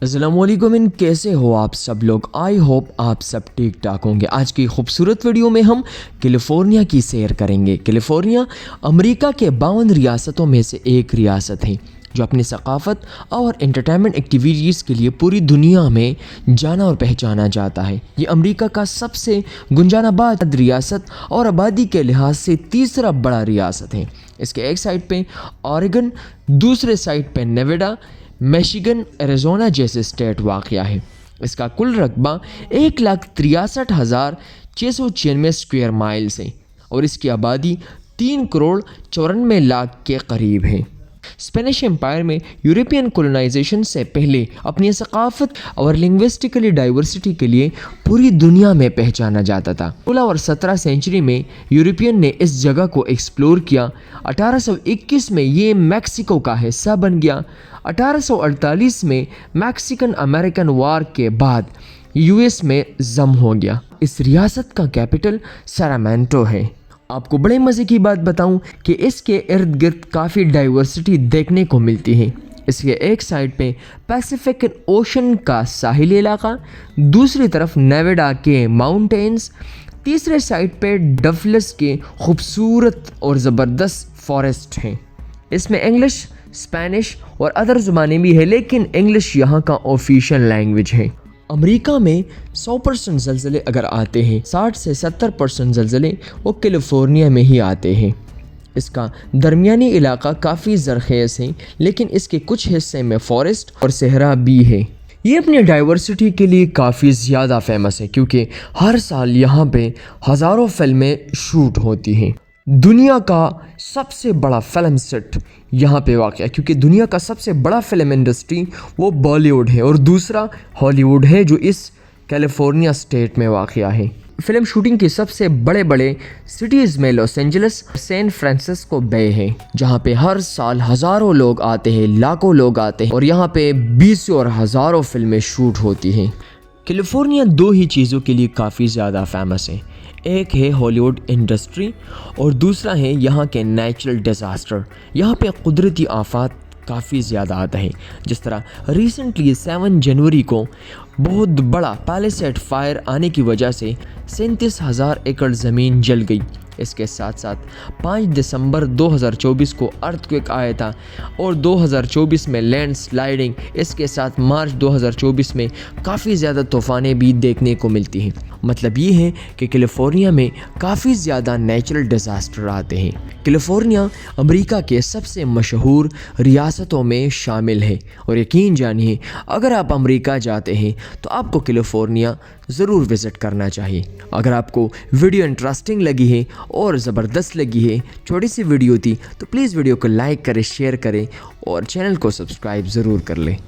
अस्सलाम वालेकुम, कैसे हो आप सब लोग। आई होप आप सब ठीक ठाक होंगे। आज की खूबसूरत वीडियो में हम कैलिफोर्निया की सैर करेंगे। कैलिफोर्निया अमेरिका के 52 रियासतों में से एक रियासत है जो अपनी सकाफ़त और एंटरटेनमेंट एक्टिविटीज़ के लिए पूरी दुनिया में जाना और पहचाना जाता है। ये अमेरिका का सबसे गुंजानाबाद रियासत और आबादी के लिहाज से तीसरा बड़ा रियासत है। इसके एक साइड पे ऑरेगन, दूसरे साइड पे नेवाडा, मिशिगन, एरिज़ोना जैसे स्टेट वाक़या है। इसका कुल रकबा 1,63,696 स्क्वायर माइल्स है और इसकी आबादी 3,94,00,000 के करीब है। स्पेनिश एम्पायर में यूरोपियन कोलोनाइजेशन से पहले अपनी सकाफ़त और लिंग्विस्टिकली डाइवर्सिटी के लिए पूरी दुनिया में पहचाना जाता था। 16 और 17 सेंचुरी में यूरोपियन ने इस जगह को एक्सप्लोर किया। 1821 में ये मैक्सिको का हिस्सा बन गया। 1848 में मैक्सिकन अमेरिकन वार के बाद यूएस में जम हो गया। इस रियासत का कैपिटल सैक्रामेंटो है। आपको बड़े मज़े की बात बताऊं कि इसके इर्द गिर्द काफ़ी डाइवर्सिटी देखने को मिलती है। इसके एक साइड पे पैसिफिक ओशन का साहिली इलाका, दूसरी तरफ नेवाडा के माउंटेन्स, तीसरे साइड पे डफलस के खूबसूरत और ज़बरदस्त फॉरेस्ट हैं। इसमें इंग्लिश, स्पेनिश और अदर ज़ुबानें भी है, लेकिन इंग्लिश यहाँ का ऑफिशियल लैंग्वेज है। अमेरिका में 100% ज़लज़ले अगर आते हैं, 60 से 70% ज़लज़ले वो कैलिफोर्निया में ही आते हैं। इसका दरमियानी इलाका काफ़ी ज़रख़ेज़ है, लेकिन इसके कुछ हिस्से में फॉरेस्ट और सहरा भी है। ये अपनी डाइवर्सिटी के लिए काफ़ी ज़्यादा फेमस है क्योंकि हर साल यहाँ पे हज़ारों फिल्में शूट होती हैं। दुनिया का सबसे बड़ा फिल्म सेट यहाँ पे वाक़ है क्योंकि दुनिया का सबसे बड़ा फिल्म इंडस्ट्री वो बॉलीवुड है और दूसरा हॉलीवुड है जो इस कैलिफोर्निया स्टेट में वाक़ है। फ़िल्म शूटिंग की सबसे बड़े सिटीज़ में लॉस एंजलिस, सैन फ्रांसिस्को बे है जहाँ पे हर साल हज़ारों लोग आते हैं, लाखों लोग आते हैं और यहाँ पे 20 और हज़ारों फिल्में शूट होती हैं। कैलिफोर्निया दो ही चीज़ों के लिए काफ़ी ज़्यादा फेमस है। एक है हॉलीवुड इंडस्ट्री और दूसरा है यहाँ के नेचुरल डिज़ास्टर। यहाँ पे कुदरती आफात काफ़ी ज़्यादा आता है। जिस तरह रिसेंटली 7 जनवरी को बहुत बड़ा पैलिसेड फायर आने की वजह से 37,000 एकड़ ज़मीन जल गई। इसके साथ साथ 5 दिसंबर 2024 को अर्थक्वेक आया था और 2024 में लैंड स्लाइडिंग, इसके साथ मार्च 2024 में काफ़ी ज़्यादा तूफ़ानें भी देखने को मिलती हैं। मतलब ये है कि कैलिफोर्निया में काफ़ी ज़्यादा नेचुरल डिज़ास्टर आते हैं। कैलिफोर्निया अमेरिका के सबसे मशहूर रियासतों में शामिल है और यकीन जानिए अगर आप अमेरिका जाते हैं तो आपको कैलिफोर्निया ज़रूर विज़िट करना चाहिए। अगर आपको वीडियो इंटरेस्टिंग लगी है और ज़बरदस्त लगी है, छोटी सी वीडियो थी, तो प्लीज़ वीडियो को लाइक करें, शेयर करें और चैनल को सब्सक्राइब ज़रूर कर लें।